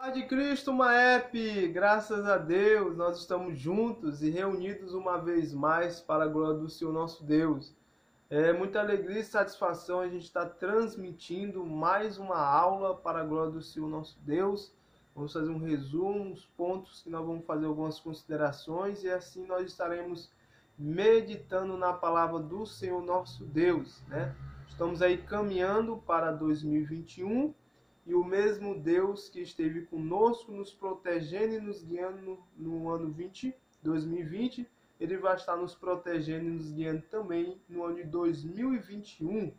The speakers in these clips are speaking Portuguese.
Paz de Cristo, Maep, graças a Deus, nós estamos juntos e reunidos uma vez mais para a glória do Senhor nosso Deus. É muita alegria e satisfação a gente estar transmitindo mais uma aula para a glória do Senhor nosso Deus. Vamos fazer um resumo, uns pontos que nós vamos fazer algumas considerações e assim nós estaremos meditando na palavra do Senhor nosso Deus, né? Estamos aí caminhando para 2021 e o mesmo Deus que esteve conosco, nos protegendo e nos guiando no ano 2020, Ele vai estar nos protegendo e nos guiando também no ano de 2021.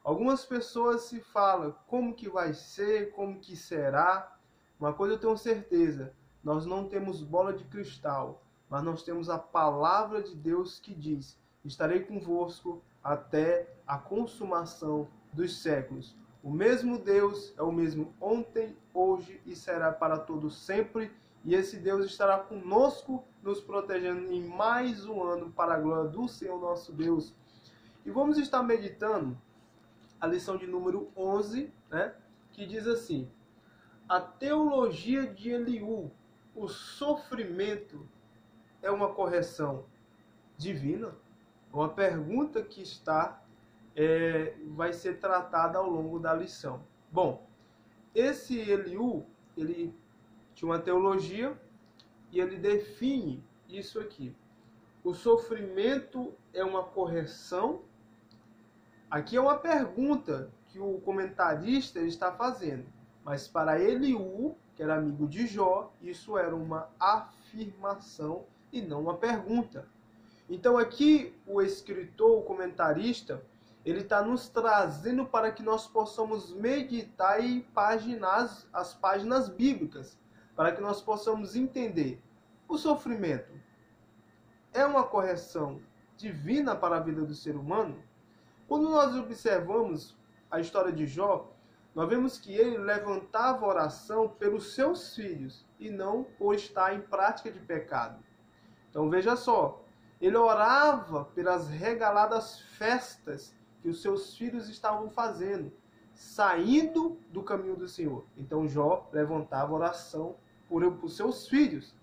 Algumas pessoas se falam como que vai ser, como que será. Uma coisa eu tenho certeza, nós não temos bola de cristal, mas nós temos a palavra de Deus que diz: estarei convosco até a consumação dos séculos. O mesmo Deus é o mesmo ontem, hoje e será para todos sempre. E esse Deus estará conosco, nos protegendo em mais um ano para a glória do Senhor nosso Deus. E vamos estar meditando a lição de número 11, né? Que diz assim: a teologia de Eliú, o sofrimento é uma correção divina? É uma pergunta que vai ser tratada ao longo da lição. Bom, esse Eliú, ele tinha uma teologia e ele define isso aqui. O sofrimento é uma correção? Aqui é uma pergunta que o comentarista está fazendo. Mas para Eliú, que era amigo de Jó, isso era uma afirmação e não uma pergunta. Então aqui o escritor, o comentarista, ele está nos trazendo para que nós possamos meditar e paginar as páginas bíblicas, para que nós possamos entender. O sofrimento é uma correção divina para a vida do ser humano? Quando nós observamos a história de Jó, nós vemos que ele levantava oração pelos seus filhos e não por estar em prática de pecado. Então veja só, ele orava pelas regaladas festas que os seus filhos estavam fazendo, saindo do caminho do Senhor. Então Jó levantava oração por seus filhos.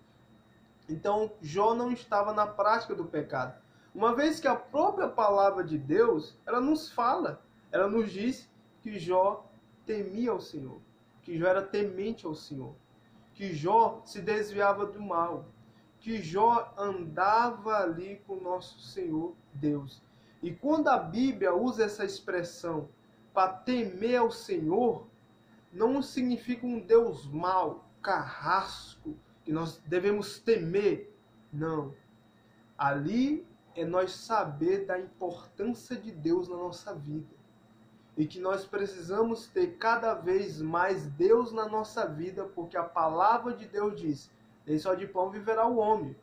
Então Jó não estava na prática do pecado. Uma vez que a própria palavra de Deus, ela nos fala, ela nos diz que Jó temia ao Senhor, que Jó era temente ao Senhor, que Jó se desviava do mal, que Jó andava ali com o nosso Senhor Deus. E quando a Bíblia usa essa expressão para temer ao Senhor, não significa um Deus mau, carrasco, que nós devemos temer. Não. Ali é nós saber da importância de Deus na nossa vida. E que nós precisamos ter cada vez mais Deus na nossa vida, porque a palavra de Deus diz: nem só de pão viverá o homem,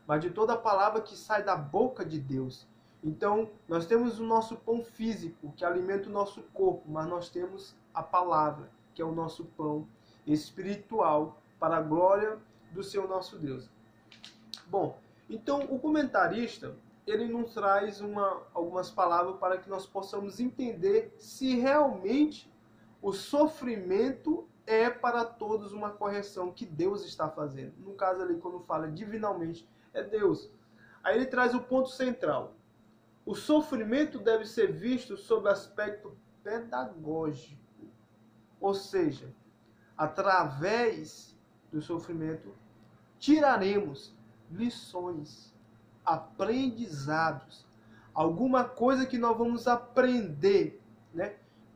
mas de toda a palavra que sai da boca de Deus. Então, nós temos o nosso pão físico, que alimenta o nosso corpo, mas nós temos a palavra, que é o nosso pão espiritual, para a glória do Senhor nosso Deus. Bom, então o comentarista, ele nos traz algumas palavras para que nós possamos entender se realmente o sofrimento é para todos uma correção que Deus está fazendo. No caso ali, quando fala divinamente, é Deus. Aí ele traz o ponto central. O sofrimento deve ser visto sob aspecto pedagógico. Ou seja, através do sofrimento, tiraremos lições, aprendizados, alguma coisa que nós vamos aprender, né?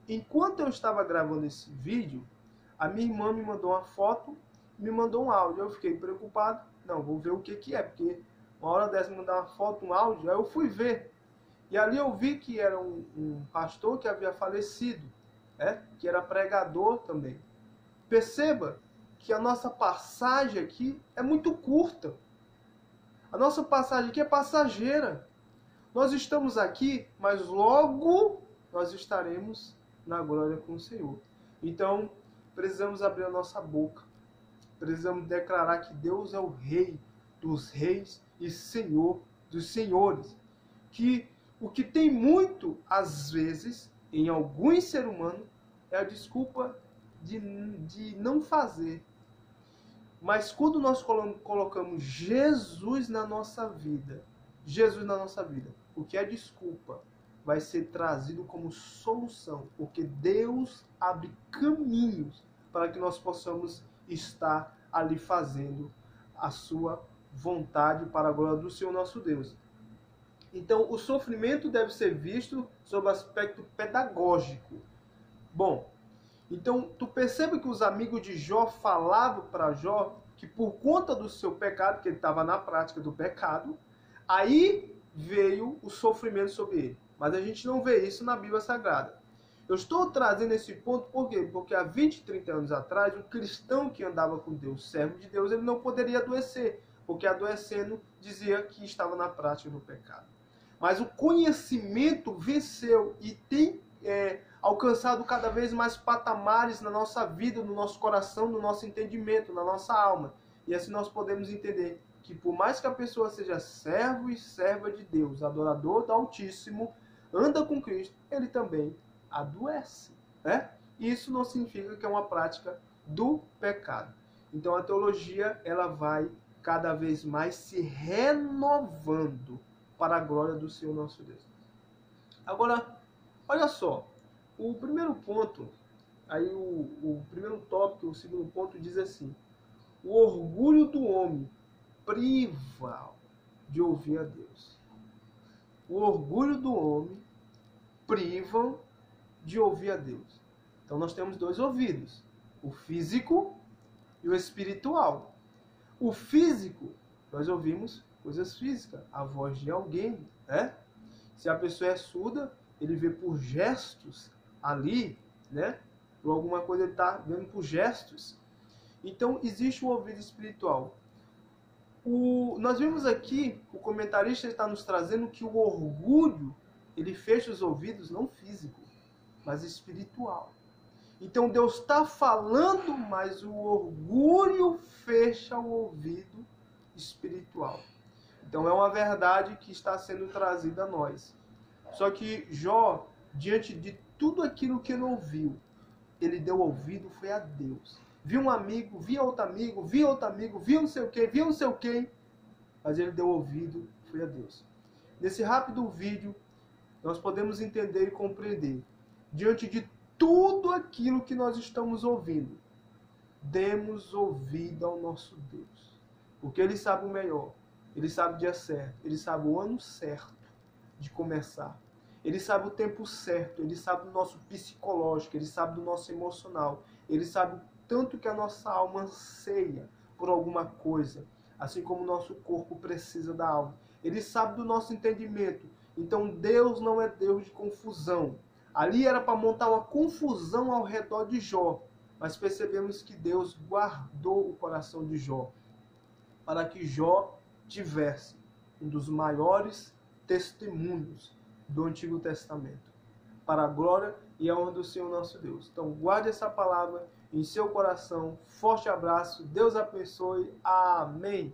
Enquanto eu estava gravando esse vídeo, a minha irmã me mandou uma foto, me mandou um áudio. Eu fiquei preocupado. Não, vou ver o que é, porque uma hora dessa me mandar uma foto, um áudio, aí eu fui ver. E ali eu vi que era um pastor que havia falecido, né? Que era pregador também. Perceba que a nossa passagem aqui é muito curta. A nossa passagem aqui é passageira. Nós estamos aqui, mas logo nós estaremos na glória com o Senhor. Então, precisamos abrir a nossa boca. Precisamos declarar que Deus é o Rei dos reis e Senhor dos senhores. Que o que tem muito, às vezes, em alguns seres humanos, é a desculpa de não fazer. Mas quando nós colocamos Jesus na nossa vida, o que é desculpa vai ser trazido como solução, porque Deus abre caminhos para que nós possamos estar ali fazendo a sua vontade para a glória do Senhor nosso Deus. Então, o sofrimento deve ser visto sob o aspecto pedagógico. Bom, então tu percebe que os amigos de Jó falavam para Jó que por conta do seu pecado, que ele estava na prática do pecado, aí veio o sofrimento sobre ele. Mas a gente não vê isso na Bíblia Sagrada. Eu estou trazendo esse ponto por quê? Porque há 20, 30 anos atrás, o cristão que andava com Deus, servo de Deus, ele não poderia adoecer, porque adoecendo dizia que estava na prática do pecado. Mas o conhecimento venceu e tem alcançado cada vez mais patamares na nossa vida, no nosso coração, no nosso entendimento, na nossa alma. E assim nós podemos entender que por mais que a pessoa seja servo e serva de Deus, adorador do Altíssimo, anda com Cristo, ele também adoece, né? Isso não significa que é uma prática do pecado. Então a teologia, ela vai cada vez mais se renovando para a glória do Senhor nosso Deus. Agora, olha só, o primeiro ponto, aí o primeiro tópico, o segundo ponto diz assim: o orgulho do homem priva de ouvir a Deus. O orgulho do homem priva de ouvir a Deus. Então nós temos dois ouvidos, o físico e o espiritual. O físico, nós ouvimos coisas físicas, a voz de alguém, né? Se a pessoa é surda, ele vê por gestos ali, né? Por alguma coisa ele está vendo por gestos. Então existe o ouvido espiritual. Nós vimos aqui, o comentarista está nos trazendo que o orgulho, ele fecha os ouvidos não físico, mas espiritual. Então Deus está falando, mas o orgulho fecha o ouvido espiritual. Então é uma verdade que está sendo trazida a nós. Só que Jó, diante de tudo aquilo que ele ouviu, ele deu ouvido, foi a Deus. Viu um amigo, via outro amigo, via outro amigo, via não sei o quê, via não sei o quê, mas ele deu ouvido, foi a Deus. Nesse rápido vídeo, nós podemos entender e compreender, diante de tudo aquilo que nós estamos ouvindo, demos ouvido ao nosso Deus, porque Ele sabe o melhor, Ele sabe o dia certo, Ele sabe o ano certo de começar, Ele sabe o tempo certo, Ele sabe do nosso psicológico, Ele sabe do nosso emocional, Ele sabe o tanto que a nossa alma anseia por alguma coisa, assim como o nosso corpo precisa da alma. Ele sabe do nosso entendimento. Então Deus não é Deus de confusão. Ali era para montar uma confusão ao redor de Jó, mas percebemos que Deus guardou o coração de Jó, para que Jó tivesse um dos maiores testemunhos do Antigo Testamento, para a glória e a honra do Senhor nosso Deus. Então guarde essa palavra em seu coração. Forte abraço. Deus abençoe. Amém.